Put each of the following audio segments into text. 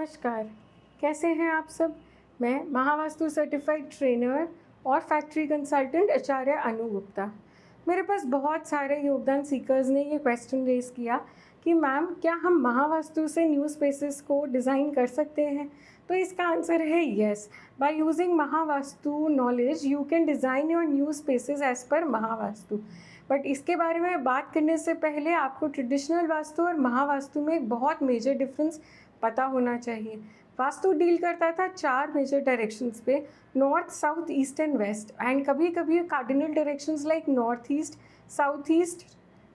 नमस्कार, कैसे हैं आप सब? मैं महावास्तु सर्टिफाइड ट्रेनर और फैक्ट्री कंसल्टेंट आचार्य अनु गुप्ता। मेरे पास बहुत सारे योगदान सीकर्स ने ये क्वेश्चन रेज़ किया कि मैम क्या हम महावास्तु से न्यू स्पेसेस को डिज़ाइन कर सकते हैं? तो इसका आंसर है yes. By using Mahavastu knowledge you can design your new spaces as per Mahavastu. But इसके बारे में बात करने से पहले आपको ट्रेडिशनल वास्तु और महावास्तु में एक बहुत मेजर डिफरेंस पता होना चाहिए। वास्तु डील करता था 4 मेजर डायरेक्शंस पे, north, south, east and west, and कभी कभी cardinal directions like north east,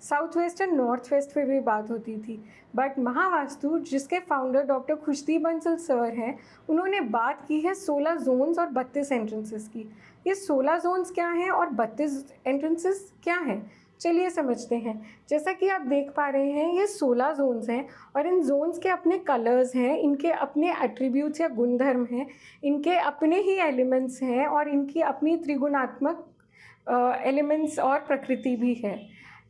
south west and north west पे भी बात होती थी। बट महावास्तु, जिसके founder doctor Khushdeep Bansal sir हैं, उन्होंने बात की है 16 जोन्स और 32 एंट्रेंसेस की। ये 16 जोन्स क्या हैं और 32 एंट्रेंसेस क्या हैं, चलिए समझते हैं। जैसा कि आप देख पा रहे हैं, ये 16 जोन्स हैं और इन जोन्स के अपने कलर्स हैं, इनके अपने एट्रीब्यूट्स या गुणधर्म हैं, इनके अपने ही एलिमेंट्स हैं और इनकी अपनी त्रिगुणात्मक एलिमेंट्स और प्रकृति भी है।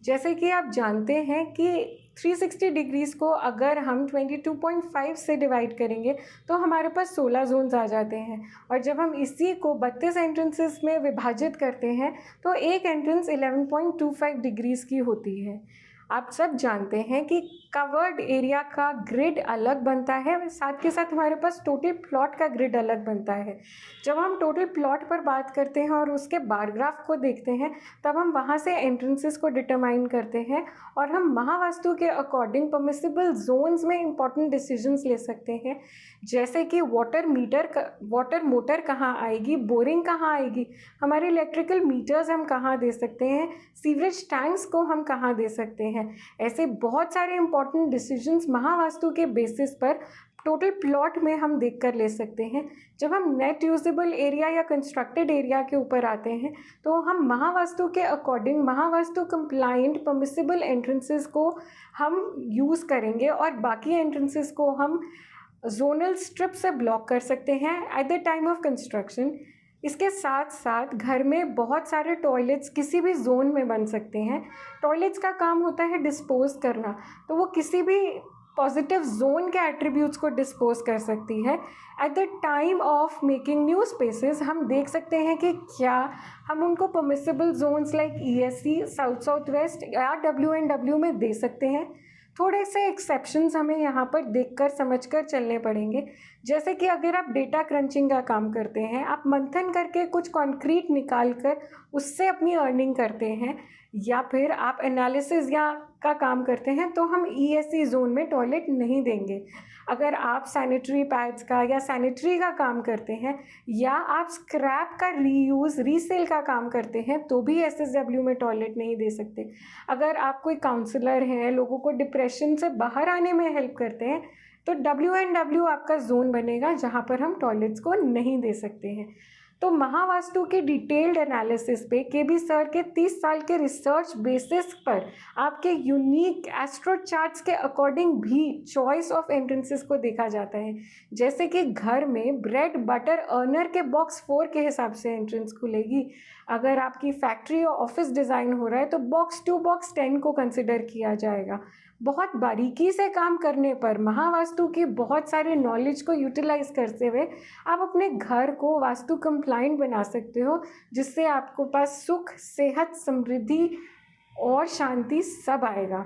जैसे कि आप जानते हैं कि 360 डिग्रीज़ को अगर हम 22.5 से डिवाइड करेंगे तो हमारे पास 16 जोन्स आ जाते हैं, और जब हम इसी को 32 एंट्रेंसेस में विभाजित करते हैं तो एक एंट्रेंस 11.25 डिग्रीज़ की होती है। आप सब जानते हैं कि कवर्ड एरिया का ग्रिड अलग बनता है, साथ के साथ हमारे पास टोटल प्लॉट का ग्रिड अलग बनता है। जब हम टोटल प्लॉट पर बात करते हैं और उसके बार ग्राफ को देखते हैं, तब हम वहाँ से एंट्रेंसेस को डिटरमाइन करते हैं और हम महावास्तु के अकॉर्डिंग परमिसिबल जोन्स में इंपॉर्टेंट डिसीजंस ले सकते हैं। जैसे कि वाटर मोटर कहाँ आएगी, बोरिंग कहाँ आएगी, हमारे इलेक्ट्रिकल मीटर्स हम कहाँ दे सकते हैं, सीवरेज टैंक्स को हम कहाँ दे सकते हैं। ऐसे बहुत सारे इंपॉर्टेंट डिसीजंस महावास्तु के बेसिस पर टोटल प्लॉट में हम देख कर ले सकते हैं। जब हम नेट यूजेबल एरिया या कंस्ट्रक्टेड एरिया के ऊपर आते हैं तो हम महावास्तु के according Mahavastu compliant permissible entrances को हम यूज़ करेंगे और बाकी एंट्रेंसेस को हम जोनल स्ट्रिप से ब्लॉक कर सकते हैं eight the time of construction. इसके साथ साथ घर में बहुत सारे टॉयलेट्स किसी भी जोन में बन सकते हैं। टॉयलेट्स का काम होता है डिस्पोज करना, तो वो किसी भी पॉजिटिव जोन के एट्रीब्यूट्स को डिस्पोज कर सकती है। At the time of making new spaces हम देख सकते हैं कि क्या हम उनको permissible zones like ESC, south west या WNW में दे सकते हैं। थोड़े से एक्सेप्शंस हमें यहाँ पर देखकर समझकर चलने पड़ेंगे। जैसे कि अगर आप डेटा क्रंचिंग का काम करते हैं, आप मंथन करके कुछ कॉन्क्रीट निकाल कर उससे अपनी अर्निंग करते हैं, या फिर आप एनालिसिस का काम करते हैं, तो हम ESC जोन में टॉयलेट नहीं देंगे। अगर आप सैनिटरी पैड्स का या सैनिटरी का काम करते हैं या आप स्क्रैप का रीसेल का काम करते हैं, तो भी SSW में टॉयलेट नहीं दे सकते। अगर आप कोई काउंसलर हैं, लोगों को डिप्रेशन से बाहर आने में हेल्प करते हैं, तो WNW आपका जोन बनेगा जहाँ पर हम टॉयलेट्स को नहीं दे सकते हैं। तो महावास्तु के डिटेल्ड एनालिसिस पे KB सर के 30 साल के रिसर्च बेसिस पर आपके यूनिक एस्ट्रो चार्ट्स के अकॉर्डिंग भी चॉइस ऑफ एंट्रेंसेस को देखा जाता है। जैसे कि घर में ब्रेड बटर अर्नर के बॉक्स 4 के हिसाब से एंट्रेंस खुलेगी। अगर आपकी फैक्ट्री और ऑफिस डिज़ाइन हो रहा है तो बॉक्स 2 बॉक्स 10 को कंसिडर किया जाएगा। बहुत बारीकी से काम करने पर महावास्तु की बहुत सारे नॉलेज को यूटिलाइज करते हुए आप अपने घर को वास्तु कंप्लाइंट बना सकते हो, जिससे आपको पास सुख, सेहत, समृद्धि और शांति सब आएगा।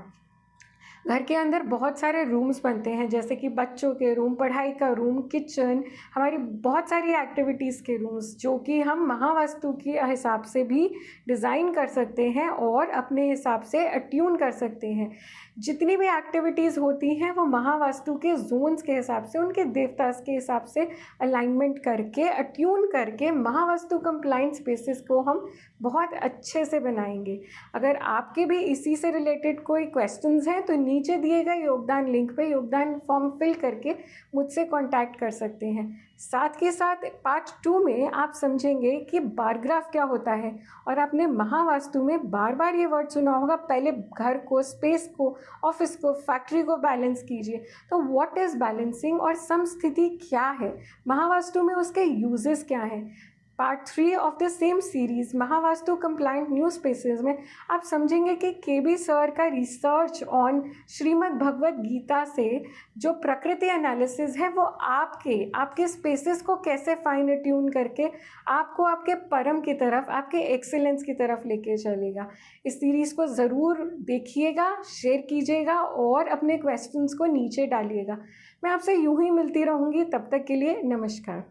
घर के अंदर बहुत सारे रूम्स बनते हैं, जैसे कि बच्चों के रूम, पढ़ाई का रूम, किचन, हमारी बहुत सारी एक्टिविटीज़ के रूम्स, जो कि हम महावास्तु के हिसाब से भी डिज़ाइन कर सकते हैं और अपने हिसाब से अट्यून कर सकते हैं। जितनी भी एक्टिविटीज़ होती हैं वो महावास्तु के जोन्स के हिसाब से, उनके देवतास के हिसाब से अलाइनमेंट करके, अट्यून करके महावास्तु कंप्लाइंट स्पेसेस को हम बहुत अच्छे से बनाएंगे। अगर आपके भी इसी से रिलेटेड कोई क्वेश्चंस हैं तो नीचे दिए गए योगदान लिंक पे योगदान फॉर्म फिल करके मुझसे कांटेक्ट कर सकते हैं। साथ के साथ पार्ट 2 में आप समझेंगे कि बार ग्राफ क्या होता है, और आपने महावास्तु में बार बार ये वर्ड सुना होगा, पहले घर को, स्पेस को, ऑफिस को, फैक्ट्री को बैलेंस कीजिए। तो व्हाट इज़ बैलेंसिंग और समस्थिति क्या है, महावास्तु में उसके यूजेस क्या हैं। Part 3 of the same series Mahavastu compliant new spaces में आप समझेंगे कि केबी सर का रिसर्च ऑन श्रीमद् भगवत गीता से जो प्रकृति एनालिसिस है वो आपके स्पेसेस को कैसे फाइन ट्यून करके आपको आपके परम की तरफ, आपके एक्सेलेंस की तरफ लेके चलेगा। इस सीरीज़ को ज़रूर देखिएगा, शेयर कीजिएगा और अपने क्वेश्चंस को नीचे डालिएगा। मैं आपसे यूं ही मिलती रहूँगी, तब तक के लिए नमस्कार।